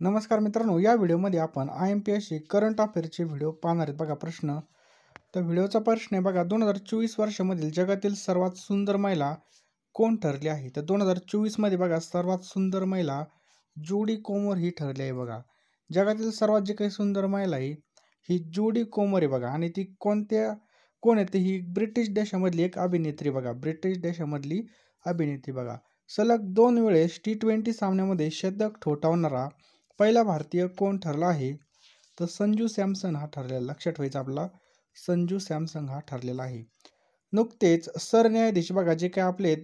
नमस्कार मित्रांनो, या व्हिडिओमध्ये आपण IMPSC करंट अफेअरचे व्हिडिओ पाहणार आहेत. बघा प्रश्न. तर व्हिडिओचा प्रश्न आहे बघा, 2024 वर्षामधील जगातील सर्वात सुंदर महिला कोण ठरली आहे? तर 2024 मध्ये बघा सर्वात सुंदर महिला जोडी कोमर ही ठरली आहे. बघा जगातील सर्वात जी काही सुंदर महिला आहे ही जोडी कोमर आहे बघा. आणि ती कोण आहे? ती ही ब्रिटिश देशामधली एक अभिनेत्री बघा. ब्रिटिश देशामधली अभिनेत्री बघा. सलग 2 वेळेस T20 सामन्यामध्ये शतक ठोठावणारा पहिला भारतीय कोण ठरला आहे? तर संजू सॅमसन हा ठरलेला. लक्षात ठेवायचा आपला, संजू सॅमसन हा ठरलेला आहे. नुकतेच सरन्यायाधीश बघा जे काय आपले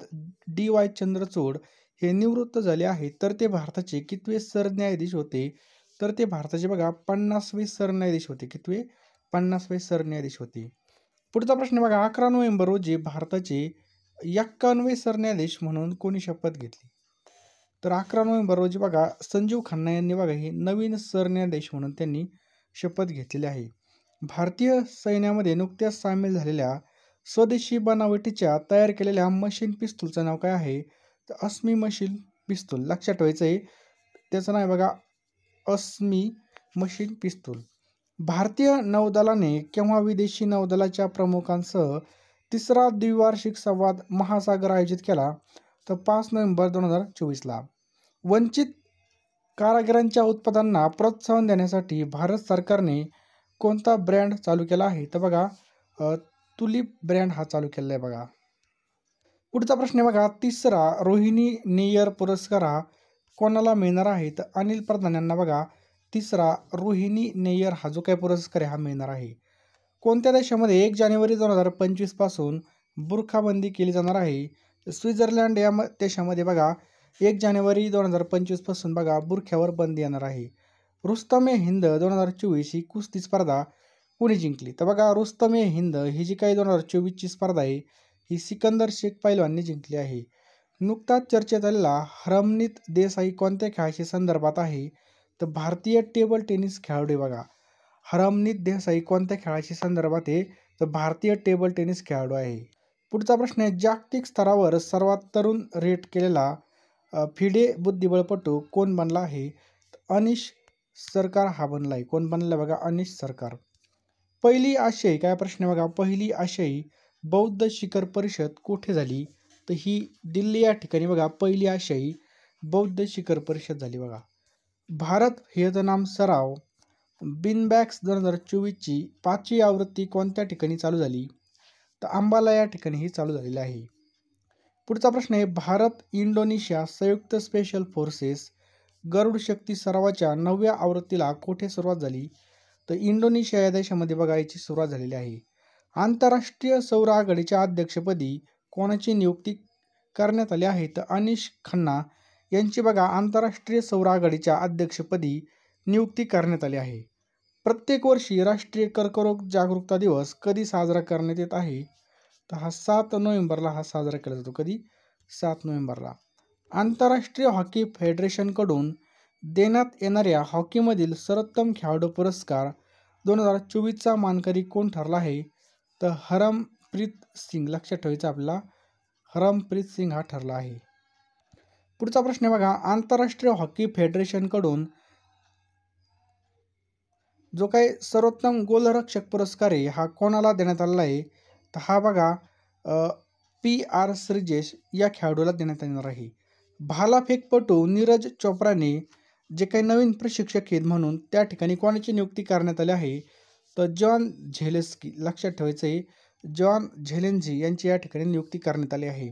DY चंद्रचूड हे निवृत्त झाले आहेत. तर ते भारताचे कितवे सरन्यायाधीश होते? तर ते भारताचे बघा 50वे सरन्यायाधीश होते. कितवे? 50वे सरन्यायाधीश होते. पुढचा प्रश्न बघा, 11 नोव्हेंबर रोजी भारताचे 51वे सरन्यायाधीश म्हणून कोणी शपथ घेतली? तर 11 नोव्हेंबर रोजी बघा संजीव खन्ना यांनी बघा हे नवीन सरन्यायाधीश म्हणून त्यांनी शपथ घेतलेली आहे. भारतीय सैन्यामध्ये नुकत्याच सामील झालेल्या स्वदेशी बनावटीच्या तयार केलेल्या मशीन पिस्तूलचं नाव काय आहे? तर अस्मी मशीन पिस्तूल. लक्षात ठेवायचं आहे, त्याचं नाव आहे बघा अस्मी मशीन पिस्तूल. भारतीय नौदलाने केव्हा विदेशी नौदलाच्या प्रमुखांसह तिसरा द्विवार्षिक संवाद महासागर आयोजित केला? तर 5 नोव्हेंबर 2024ला. वंचित कारागिरांच्या उत्पादनांना प्रोत्साहन देण्यासाठी भारत सरकारने कोणता ब्रँड चालू केला आहे? तर बघा तुलिप ब्रँड हा चालू केलेला आहे बघा. पुढचा प्रश्न बघा, तिसरा रोहिणी नेयर पुरस्कार हा कोणाला मिळणार आहे? तर अनिल प्रधान यांना बघा तिसरा रोहिणी नेयर हा जो काही पुरस्कार आहे हा मिळणार आहे. कोणत्या देशामध्ये 1 जानेवारी 2025 पासून बुरखाबंदी केली जाणार आहे? स्वित्झर्लंड या देशामध्ये बघा 1 जानेवारी 2025 पासून बघा बुरख्यावर बंदी येणार आहे. रुस्तमे हिंद 2024 ही कुस्ती स्पर्धा कोणी जिंकली? तर बघा रुस्तमे हिंद ही जी काही 2024ची स्पर्धा आहे ही सिकंदर शेख पैलवानने जिंकली आहे. नुकताच चर्चेत आलेला हरमनीत देसाई कोणत्या खेळाशी संदर्भात आहे? तर भारतीय टेबल टेनिस खेळाडू बघा. हरमनीत देसाई कोणत्या खेळाशी संदर्भात आहे? तर भारतीय टेबल टेनिस खेळाडू आहे. पुढचा प्रश्न आहे, जागतिक स्तरावर सर्वात तरुण रेट केलेला फिडे बुद्धिबळपटू कोण बनला आहे? अनिश सरकार हा बनला आहे. कोण बनला बघा? अनिश सरकार. पहिली आशियाई काय प्रश्न बघा, पहिली आशियाई बौद्ध शिखर परिषद कुठे झाली? तर ही दिल्ली या ठिकाणी बघा पहिली आशियाई बौद्ध शिखर परिषद झाली बघा. भारत व्हिएतनाम सराव बिनबॅक्स 2024ची 5वी आवृत्ती कोणत्या ठिकाणी चालू झाली? तर अंबाला या ठिकाणी ही चालू झालेली आहे. पुढचा प्रश्न आहे, भारत इंडोनेशिया संयुक्त स्पेशल फोर्सेस गरुड शक्ती सरावाच्या 9व्या आवृत्तीला कुठे सुरुवात झाली? तर इंडोनेशिया या देशामध्ये बघा याची सुरुवात झालेली आहे. आंतरराष्ट्रीय सौर आघाडीच्या अध्यक्षपदी कोणाची नियुक्ती करण्यात आली आहे? तर अनिश खन्ना यांची बघा आंतरराष्ट्रीय सौर आघाडीच्या अध्यक्षपदी नियुक्ती करण्यात आली आहे. प्रत्येक वर्षी राष्ट्रीय कर्करोग जागरूकता दिवस कधी साजरा करण्यात येत आहे? तर हा 7 नोव्हेंबरला हा साजरा केला जातो. कधी? 7 नोव्हेंबरला. आंतरराष्ट्रीय हॉकी फेडरेशनकडून देण्यात येणाऱ्या हॉकीमधील सर्वोत्तम खेळाडू पुरस्कार 2024चा मानकरी कोण ठरला आहे? तर हरमप्रीत सिंग. लक्षात ठेवायचं आपल्याला, हरमप्रीत सिंग हा ठरला आहे. पुढचा प्रश्न बघा, आंतरराष्ट्रीय हॉकी फेडरेशनकडून जो काही सर्वोत्तम गोलरक्षक पुरस्कार आहे हा कोणाला देण्यात आलेला आहे? तर हा बघा PR श्रीजेश या खेळाडूला देण्यात येणार आहे. भालाफेकपटू नीरज चोप्राने जे काही नवीन प्रशिक्षक आहेत म्हणून त्या ठिकाणी कोणाची नियुक्ती करण्यात आली आहे? तर जॉन झेलेन्स्की. लक्षात ठेवायचं आहे, जॉन झेलेन्स्की यांची या ठिकाणी नियुक्ती करण्यात आली आहे.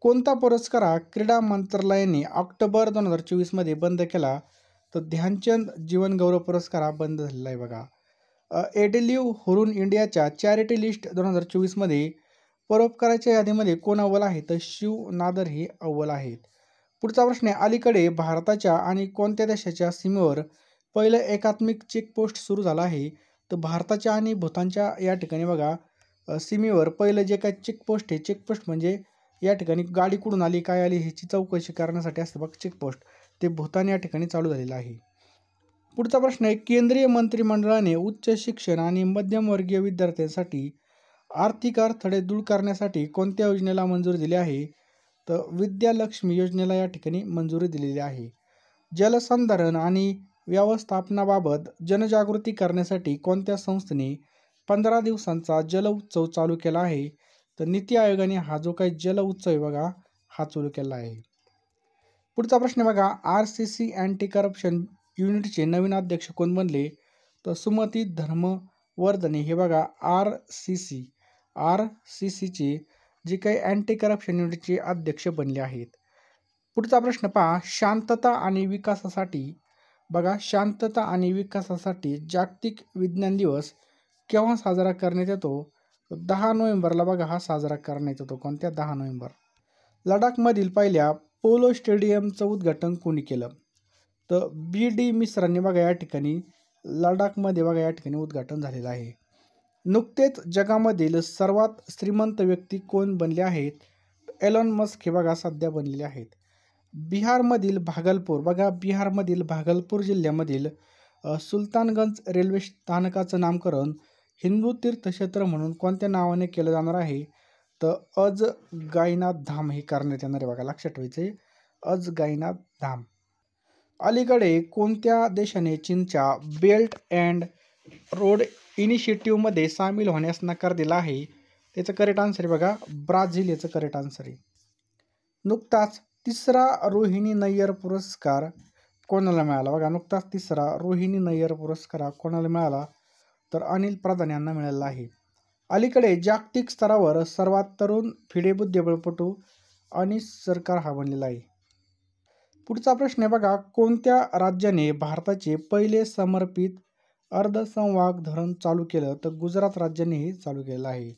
कोणता पुरस्कार हा क्रीडा मंत्रालयाने ऑक्टोबर 2024 मध्ये बंद केला? तर ध्यानचंद जीवन गौरव पुरस्कार हा बंद झालेला आहे बघा. एडलिव्ह हुरून इंडियाच्या चॅरिटी लिस्ट 2024 मध्ये परोपकाराच्या यादीमध्ये कोण अव्वल आहे? तर शिव नादर हे अव्वल आहेत. पुढचा प्रश्न आहे, अलीकडे भारताच्या आणि कोणत्या देशाच्या सीमेवर पहिलं एकात्मिक चेकपोस्ट सुरू झालं आहे? तर भारताच्या आणि भूतानच्या या ठिकाणी बघा सीमेवर पहिलं जे काही चेकपोस्ट आहे, चेकपोस्ट म्हणजे या ठिकाणी गाडी कुठून आली काय आली ह्याची चौकशी करण्यासाठी असतं बघ चेकपोस्ट, ते भूतान या ठिकाणी चालू झालेलं आहे. पुढचा प्रश्न आहे, केंद्रीय मंत्रिमंडळाने उच्च शिक्षण आणि मध्यमवर्गीय विद्यार्थ्यांसाठी आर्थिक अडथळे दूर करण्यासाठी कोणत्या योजनेला मंजुरी दिली आहे? तर विद्यालक्ष्मी योजनेला या ठिकाणी मंजुरी दिलेली आहे. जलसंधारण आणि व्यवस्थापनाबाबत जनजागृती करण्यासाठी कोणत्या संस्थेने 15 दिवसांचा जल उत्सव चालू केला आहे? तर नीती आयोगाने हा जो काही जल उत्सव आहे बघा, हा चालू केला आहे. पुढचा प्रश्न बघा, RCC अँटी करप्शन युनिटचे नवीन अध्यक्ष कोण बनले? तर सुमती धर्मवर्धने हे बघा RCCचे जे काही अँटी करप्शन युनिटचे अध्यक्ष बनले आहेत. पुढचा प्रश्न पहा, शांतता आणि विकासासाठी बघा, शांतता आणि विकासासाठी जागतिक विज्ञान दिवस केव्हा साजरा करण्यात येतो? 10 नोव्हेंबरला बघा हा साजरा करण्यात येतो. कोणत्या? 10 नोव्हेंबर. लडाखमधील पहिल्या पोलो स्टेडियमचं उद्घाटन कोणी केलं? तर BD मिश्रांनी बघा या ठिकाणी लडाखमध्ये बघा या ठिकाणी उद्घाटन झालेलं आहे. नुकतेच जगामधील सर्वात श्रीमंत व्यक्ती कोण बनले आहेत? एलॉन मस्क हे बघा सध्या बनलेले आहेत. बिहारमधील भागलपूर बघा, बिहारमधील भागलपूर जिल्ह्यामधील सुलतानगंज रेल्वे स्थानकाचं नामकरण हिंदू तीर्थक्षेत्र म्हणून कोणत्या नावाने केलं जाणार आहे? तर अजगाईनाथ धाम हे करण्यात येणार आहे. बघा लक्षात ठेवायचे, अजगाईनाथ धाम. अलीकडे कोणत्या देशाने चीनच्या बेल्ट अँड रोड इनिशिएटिव्हमध्ये सामील होण्यास नकार दिला आहे? त्याचं करेक्ट आन्सर आहे बघा ब्राझील, याचं करेक्ट आन्सर आहे. नुकताच तिसरा रोहिणी नय्यर पुरस्कार कोणाला मिळाला? बघा नुकताच तिसरा रोहिणी नय्यर पुरस्कार कोणाला मिळाला? तर अनिल प्रधान यांना मिळाला आहे. अलीकडे जागतिक स्तरावर सर्वात तरुण फिडे बुद्धिबळपटू अनीस सरकार हा बनलेला आहे. पुढचा प्रश्न आहे बघा, कोणत्या राज्याने भारताचे पहिले समर्पित अर्धसंवाहक धरण चालू केलं? तर गुजरात राज्याने हे चालू केलेलं आहे.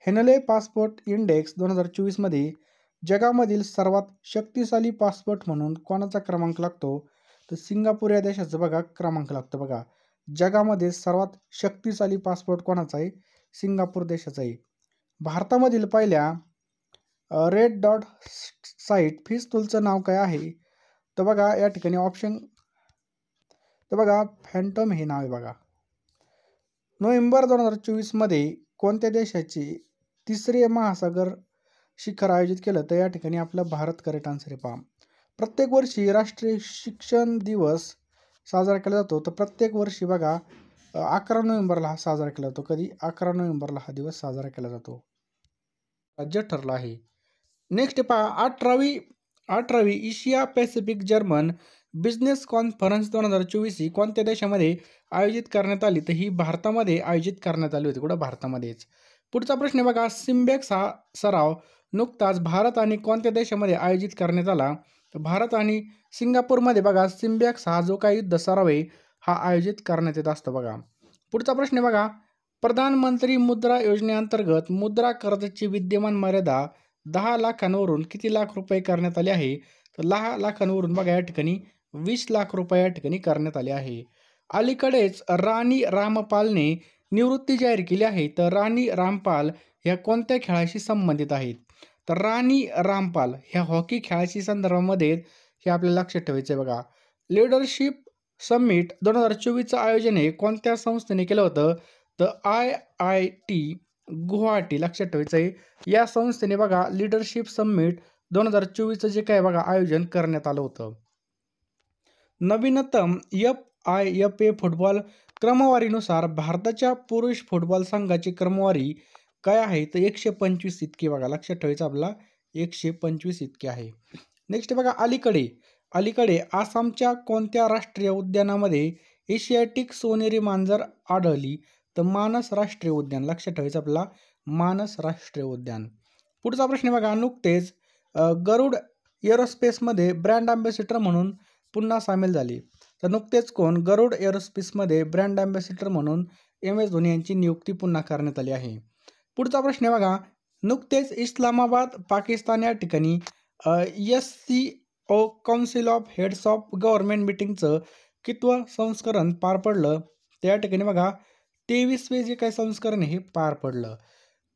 हेनले पासपोर्ट इंडेक्स 2024 मध्ये जगामधील सर्वात शक्तिशाली पासपोर्ट म्हणून कोणाचा क्रमांक लागतो? तर सिंगापूर या देशाचा बघा क्रमांक लागतो. बघा जगामध्ये सर्वात शक्तिशाली पासपोर्ट कोणाचा आहे? सिंगापूर देशाचा आहे. भारतामधील पहिल्या रेड डॉट साईट पिस्तूलचं नाव काय आहे? तर बघा या ठिकाणी ऑप्शन, तर बघा फॅन्टम हे नाव आहे. बघा नोव्हेंबर 2024 मध्ये कोणत्या देशाचे तिसरे महासागर शिखर आयोजित केलं? तर या ठिकाणी आपला भारत करेक्ट आन्सर आहे. पहा, प्रत्येक वर्षी राष्ट्रीय शिक्षण दिवस साजरा केला जातो. तर प्रत्येक वर्षी बघा 11 नोव्हेंबरला हा साजरा केला जातो. कधी? 11 नोव्हेंबरला हा दिवस साजरा केला जातो. राज्य ठरलं आहे. नेक्स्ट पहा, 18वी Asia Pacific German business conference 2024 ही कोणत्या देशामध्ये आयोजित करण्यात आली? तर ही भारतामध्ये आयोजित करण्यात आली होती. कुठं? भारतामध्येच. पुढचा प्रश्न बघा, सिम्बॅक्स हा सराव नुकताच भारत आणि कोणत्या देशामध्ये आयोजित करण्यात आला? तर भारत आणि सिंगापूरमध्ये बघा सिम्बॅक्स हा जो काही युद्ध सराव आहे हा आयोजित करण्यात येत असतो. बघा पुढचा प्रश्न बघा, प्रधानमंत्री मुद्रा योजनेअंतर्गत मुद्रा कर्जाची विद्यमान मर्यादा 10 लाखांवरून किती लाख रुपये करण्यात आली आहे? तर 10 लाखांवरून बघा या ठिकाणी 20 लाख रुपये या ठिकाणी करण्यात आले आहे. अलीकडेच राणी रामपालने निवृत्ती जाहीर केली आहे. तर राणी रामपाल ह्या कोणत्या खेळाशी संबंधित आहेत? तर राणी रामपाल ह्या हॉकी खेळाशी संदर्भामध्ये हे आपल्याला लक्षात ठेवायचं आहे. बघा लीडरशिप समिट 2024चं आयोजन हे कोणत्या संस्थेने केलं होतं? तर IIT गुवाहाटी, लक्षात ठेवायचं आहे. या संस्थेने बघा लीडरशिप समिट 2024चं जे काय बघा आयोजन करण्यात आलं होतं. नवीनतम FIFA फुटबॉल क्रमवारीनुसार भारताच्या पुरुष फुटबॉल संघाची क्रमवारी काय आहे? तर 125 इतकी. बघा लक्षात ठेवायचं आपल्याला 125 इतकी आहे. नेक्स्ट बघा, अलीकडे आसामच्या कोणत्या राष्ट्रीय उद्यानामध्ये एशियाटिक सोनेरी मांजर आढळली? तर मानस राष्ट्रीय उद्यान, लक्षात ठेवायचं आपल्याला मानस राष्ट्रीय उद्यान. पुढचा प्रश्न बघा, नुकतेच गरुड एरोस्पेसमध्ये ब्रँड अँबॅसिडर म्हणून पुन्हा सामील झाले. तर नुकतेच कोण? गरुड एरोस्पेसमध्ये ब्रँड अँबॅसिडर म्हणून MS धोनी यांची नियुक्ती पुन्हा करण्यात आली आहे. पुढचा प्रश्न बघा, नुकतेच इस्लामाबाद पाकिस्तान या ठिकाणी SCO council of heads of government मीटिंगचं कितवं संस्करण पार पडलं? त्या ठिकाणी बघा 23वे जे काही संस्करण हे पार पडलं.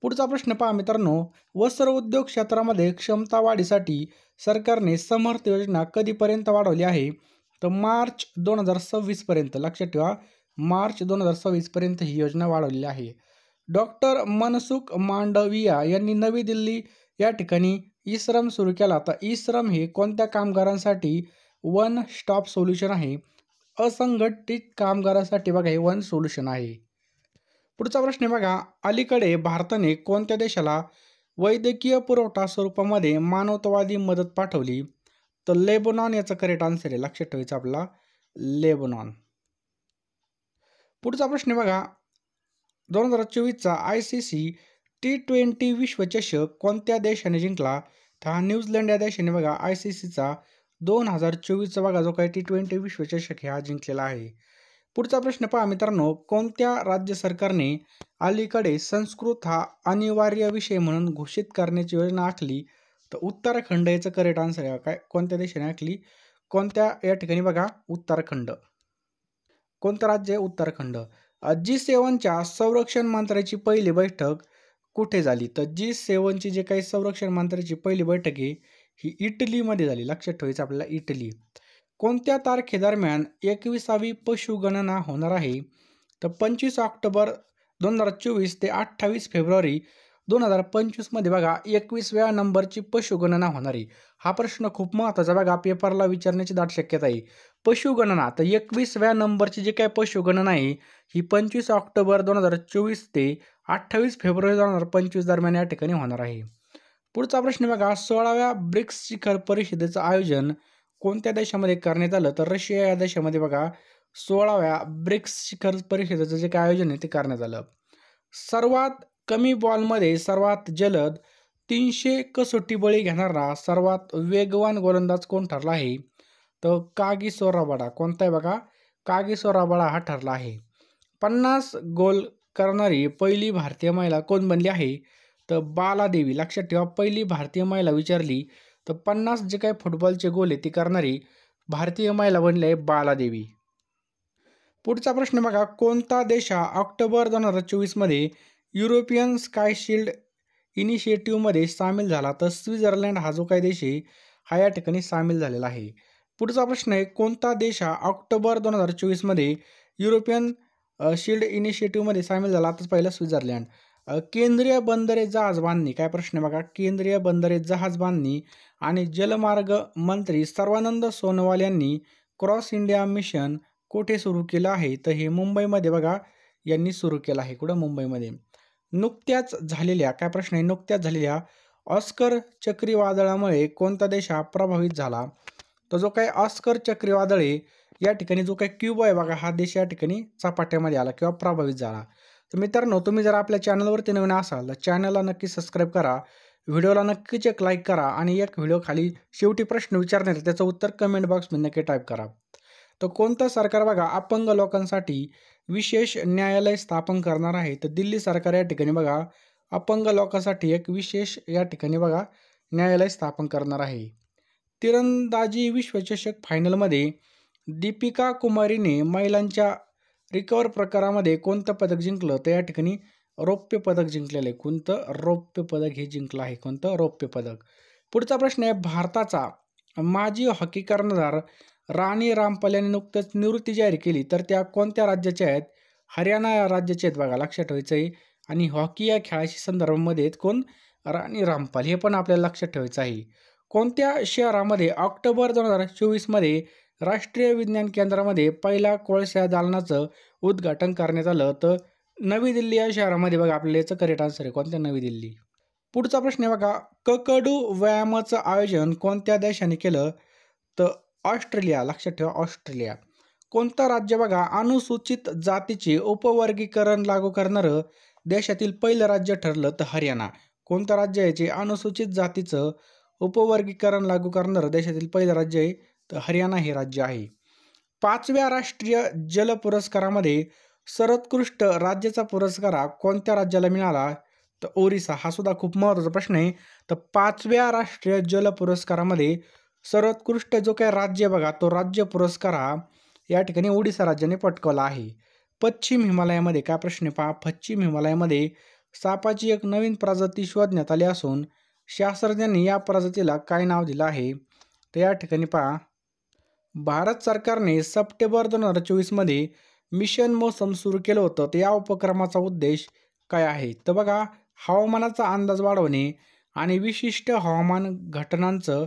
पुढचा प्रश्न पहा मित्रांनो, वस्त्र उद्योग क्षेत्रामध्ये क्षमता वाढीसाठी सरकारने समर्थ योजना कधीपर्यंत वाढवली आहे? तर मार्च 2026 पर्यंत. लक्षात ठेवा मार्च 2026 पर्यंत ही योजना वाढवलेली आहे. डॉक्टर मनसुख मांडविया यांनी नवी दिल्ली या ठिकाणी ई श्रम सुरू केला. तर ई श्रम हे कोणत्या कामगारांसाठी वन स्टॉप सोल्युशन आहे. असंघटित कामगारासाठी बघा हे वन सोल्युशन आहे. पुढचा प्रश्न बघा, अलीकडे भारताने कोणत्या देशाला वैद्यकीय पुरवठा स्वरूपामध्ये मानवतावादी मदत पाठवली? तर लेबनॉन याचा करेक्ट आन्सर आहे. लक्षात ठेवायचं आपला लेबनॉन. पुढचा प्रश्न बघा, 2024चा ICC T20 विश्वचषक कोणत्या देशाने जिंकला? तर हा न्यूझीलंड या देशाने बघा ICCचा 2024चा बघा जो काही T20 विश्वचषक हा जिंकलेला आहे. पुढचा प्रश्न पहा मित्रांनो, कोणत्या राज्य सरकारने अलीकडे संस्कृत हा अनिवार्य विषय म्हणून घोषित करण्याची योजना आखली? तर उत्तराखंड याचं करेक्ट आन्सर आहे. काय कोणत्या देशाने आखली? कोणत्या या ठिकाणी बघा उत्तराखंड. कोणतं राज्य आहे? उत्तराखंड. G7च्या संरक्षण मंत्र्याची पहिली बैठक कुठे झाली? तर G7ची जे काही संरक्षण मंत्र्याची पहिली बैठक आहे ही इटलीमध्ये झाली. लक्षात ठेवायचं आपल्याला इटली. कोणत्या तारखेदरम्यान 21वी पशुगणना होणार आहे? तर 25 ऑक्टोबर 2024 ते 28 फेब्रुवारी 2025 मध्ये बघा 21व्या नंबरची पशुगणना होणार आहे. हा प्रश्न खूप महत्त्वाचा बघा, पेपरला विचारण्याची दाट शक्यता आहे. पशुगणना तर 21व्या नंबरची जी काय पशुगणना आहे ही 25 ऑक्टोबर 2024 ते 28 फेब्रुवारी 2025 दरम्यान या ठिकाणी होणार आहे. पुढचा प्रश्न बघा, 16व्या ब्रिक्स शिखर परिषदेचं आयोजन कोणत्या देशामध्ये करण्यात आलं? तर रशिया या देशामध्ये बघा 16व्या ब्रिक्स शिखर परिषदेचं जे काय आयोजन आहे ते करण्यात आलं. सर्वात कमी बॉलमध्ये सर्वात जलद 300 कसोटी बळी घेणारा सर्वात वेगवान गोलंदाज कोण ठरला आहे? तर कागिसो रबाडा. कोणता आहे बघा? कागिसो रबाडा हा ठरला आहे. 50 गोल करणारी पहिली भारतीय महिला कोण बनली आहे? तर बालादेवी. लक्षात ठेवा, पहिली भारतीय महिला विचारली तर 50 जे काही फुटबॉलचे गोल आहे ती करणारी भारतीय महिला बनली आहे बालादेवी. पुढचा प्रश्न बघा, कोणता देश ऑक्टोबर 2024 मध्ये युरोपियन स्काय शील्ड इनिशिएटिव्हमध्ये सामील झाला? तर स्वित्झर्लंड हा जो काही देश आहे हा या ठिकाणी सामील झालेला आहे. पुढचा प्रश्न आहे, कोणता देश ऑक्टोबर 2024 मध्ये युरोपियन शील्ड इनिशिएटिव्हमध्ये सामील झाला? तर पहिला स्वित्झर्लंड. केंद्रीय बंदरे जहाज बांधणी. काय प्रश्न बघा, केंद्रीय बंदरे जहाज बांधणी आणि जलमार्ग मंत्री सर्वानंद सोनोवाल यांनी क्रॉस इंडिया मिशन कुठे सुरू केलं आहे? तर हे मुंबईमध्ये बघा यांनी सुरू केलं आहे. कुठं? मुंबईमध्ये. नुकत्याच झालेल्या काय प्रश्न आहे, नुकत्याच झालेल्या ऑस्कर चक्रीवादळामुळे कोणता देश हा प्रभावित झाला? तर जो काही ऑस्कर चक्रीवादळ आहे या ठिकाणी जो काही क्युबा आहे बघा हा देश या ठिकाणी चपाट्यामध्ये आला किंवा प्रभावित झाला. तर मित्रांनो, तुम्ही जर आपल्या चॅनलवरती नवीन असाल तर चॅनलला नक्की सबस्क्राईब करा, व्हिडिओला नक्कीच एक लाईक करा आणि एक व्हिडिओ खाली शेवटी प्रश्न विचारणार त्याचं उत्तर कमेंट बॉक्समध्ये नक्की टाईप करा. तर कोणतं सरकार बघा अपंग लोकांसाठी विशेष न्यायालय स्थापन करणार आहे? तर दिल्ली सरकार या ठिकाणी बघा अपंग लोकांसाठी एक विशेष या ठिकाणी बघा न्यायालय स्थापन करणार आहे. तिरंदाजी विश्वचषक फायनलमध्ये दीपिका कुमारीने महिलांच्या रिकव्हर प्रकारामध्ये कोणतं पदक जिंकलं? तर या ठिकाणी रौप्य पदक जिंकलेलं आहे. कोणतं? रौप्य पदक हे जिंकलं आहे. कोणतं? रौप्य पदक. पुढचा प्रश्न आहे, भारताचा माजी हॉकी कर्णधार राणी रामपाल यांनी नुकतंच निवृत्ती जाहीर केली तर त्या कोणत्या राज्याच्या आहेत? हरियाणा या राज्याचे आहेत बघा. लक्षात ठेवायचं आहे. आणि हॉकी या खेळाशी संदर्भामध्ये आहेत कोण? राणी रामपाल. हे पण आपल्याला लक्षात ठेवायचं आहे. कोणत्या शहरामध्ये ऑक्टोबर 2024 मध्ये राष्ट्रीय विज्ञान केंद्रामध्ये पहिला कोळसा दालनाचं उद्घाटन करण्यात आलं? तर नवी दिल्ली या शहरामध्ये बघा. आपल्याला याचं करेक्ट आन्सर आहे. कोणत्या? नवी दिल्ली. पुढचा प्रश्न आहे बघा, ककडू व्यायामाचं आयोजन कोणत्या देशाने केलं? तर ऑस्ट्रेलिया. लक्षात ठेवा, ऑस्ट्रेलिया. कोणतं राज्य बघा अनुसूचित जातीचे उपवर्गीकरण लागू करणारं देशातील पहिलं राज्य ठरलं? तर हरियाणा. कोणतं राज्य आहे जे अनुसूचित जातीचं उपवर्गीकरण लागू करणारं देशातील पहिलं राज्य आहे? तर हरियाणा हे राज्य आहे. 5व्या राष्ट्रीय जल पुरस्कारामध्ये सर्वोत्कृष्ट राज्याचा पुरस्कार कोणत्या राज्याला मिळाला? तर ओरिसा. हा सुद्धा खूप महत्त्वाचा प्रश्न आहे. तर 5व्या राष्ट्रीय जल पुरस्कारामध्ये सर्वोत्कृष्ट जो काही राज्य बघा तो राज्य पुरस्कार हा या ठिकाणी ओडिसा राज्याने पटकावला आहे. पश्चिम हिमालयामध्ये काय प्रश्न पहा, पश्चिम हिमालयामध्ये सापाची एक नवीन प्रजाती शोधण्यात आली असून शास्त्रज्ञांनी या प्रजातीला काय नाव दिलं आहे? तर या ठिकाणी पहा, भारत सरकारने सप्टेंबर 2024 मध्ये मिशन मौसम सुरू केलं होतं. तर या उपक्रमाचा उद्देश काय आहे? तर बघा हवामानाचा अंदाज वाढवणे आणि विशिष्ट हवामान घटनांचं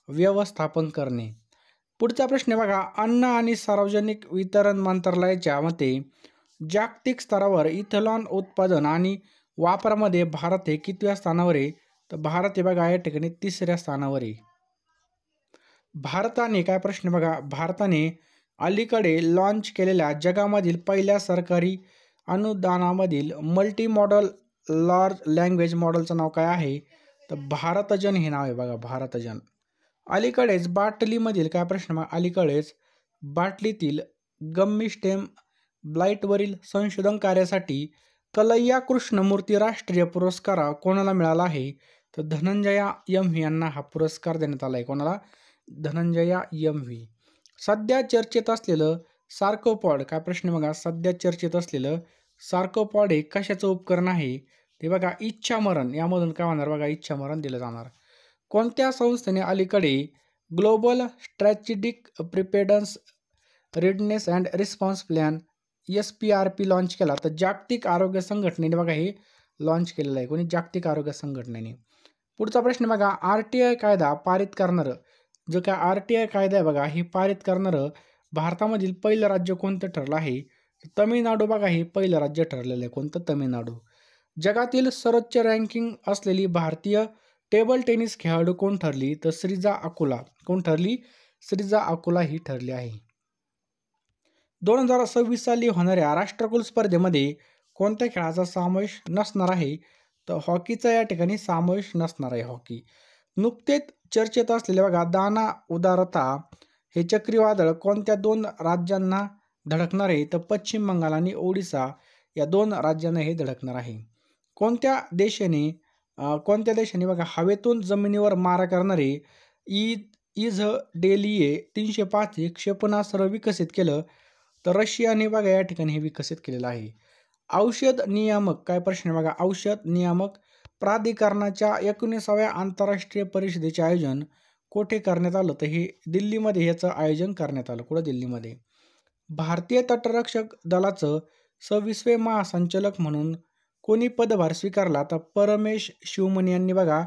व्यवस्थापन करणे. पुढचा प्रश्न आहे बघा, अन्न आणि सार्वजनिक वितरण मंत्रालयाच्या मते जागतिक स्तरावर इथेनॉल उत्पादन आणि वापरामध्ये भारत हे कितव्या स्थानावर आहे? तर भारत हे बघा या ठिकाणी 3ऱ्या स्थानावर आहे. भारताने काय प्रश्न बघा, भारताने अलीकडे लॉन्च केलेल्या जगामधील पहिल्या सरकारी अनुदानामधील मल्टी मॉडल लार्ज लँग्वेज मॉडेलचं नाव काय आहे? तर भारतजन हे नाव आहे बघा, भारतजन. अलीकडेच बाटलीमधील काय प्रश्न बघा, अलीकडेच बाटलीतील गम्मी स्टेम ब्लाइटवरील संशोधन कार्यासाठी कलैया कृष्णमूर्ती राष्ट्रीय पुरस्कार कोणाला मिळाला आहे? तर धनंजया एम व्ही यांना हा पुरस्कार देण्यात आला आहे. कोणाला? Dhananjaya M V. सध्या चर्चेत असलेलं सार्कोपॉड काय प्रश्न बघा, सध्या चर्चेत असलेलं सार्कोपॉड हे कशाचं उपकरण आहे? ते बघा इच्छामरण, यामधून काय होणार बघा, इच्छामरण दिलं जाणार. कोणत्या संस्थेने अलीकडे global strategic preparedness readiness and response plan SPRP launch केला? तर जागतिक आरोग्य संघटनेने बघा हे लॉन्च केलेलं आहे. कोणी? जागतिक आरोग्य संघटनेने. पुढचा प्रश्न बघा, RTI कायदा पारित करणारं जो काय RTI कायदा आहे बघा, हे पारित करणारं भारतामधील पहिलं राज्य कोणतं ठरलं आहे? तमिळनाडू बघा हे पहिलं राज्य ठरलेलं आहे. कोणतं? तमिळनाडू. जगातील सर्वोच्च रँकिंग असलेली भारतीय टेबल टेनिस खेळाडू कोण ठरली? तर श्रीजा अकोला. कोण ठरली? श्रीजा अकोला ही ठरली आहे. 2026 साली होणाऱ्या राष्ट्रकुल स्पर्धेमध्ये कोणत्या खेळाचा समावेश नसणार आहे? तर हॉकीचा या ठिकाणी समावेश नसणार आहे, हॉकी. नुकतेच चर्चेत असलेले बघा दाना उदारता हे चक्रीवादळ कोणत्या 2 राज्यांना धडकणार आहे? तर पश्चिम बंगाल आणि ओडिसा या 2 राज्यांना हे धडकणार आहे. कोणत्या देशाने बघा हवेतून जमिनीवर मारा करणारे इझडेलिये 305 हे क्षेपणास्त्र विकसित केलं? तर रशियाने बघा या ठिकाणी हे विकसित केलेलं आहे. औषध नियामक काय प्रश्न बघा, औषध नियामक प्राधिकरणाच्या 19व्या आंतरराष्ट्रीय परिषदेचे आयोजन कोठे करण्यात आलं? तर हे दिल्लीमध्ये याचं आयोजन करण्यात आलं. कुठं? दिल्लीमध्ये. भारतीय तटरक्षक दलाचं 26वे महासंचालक म्हणून कोणी पदभार स्वीकारला? तर परमेश शिवमणी यांनी बघा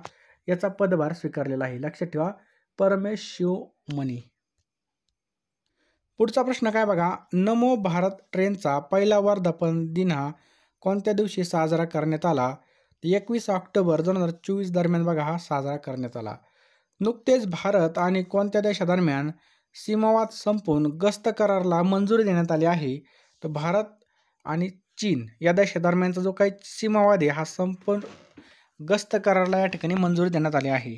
याचा पदभार स्वीकारलेला आहे. लक्षात ठेवा, परमेश शिवमणी. पुढचा प्रश्न काय बघा, नमो भारत ट्रेनचा पहिला वर्धापन दिन हा कोणत्या दिवशी साजरा करण्यात आला? 21 ऑक्टोबर 2024 दरम्यान बघा हा साजरा करण्यात आला. नुकतेच भारत आणि कोणत्या देशादरम्यान सीमावाद संपवून गस्त कराराला मंजुरी देण्यात आली आहे? तर भारत आणि चीन या देशादरम्यानचा जो काही सीमावाद आहे हा संपूर्ण गस्त कराराला या ठिकाणी मंजुरी देण्यात आली आहे.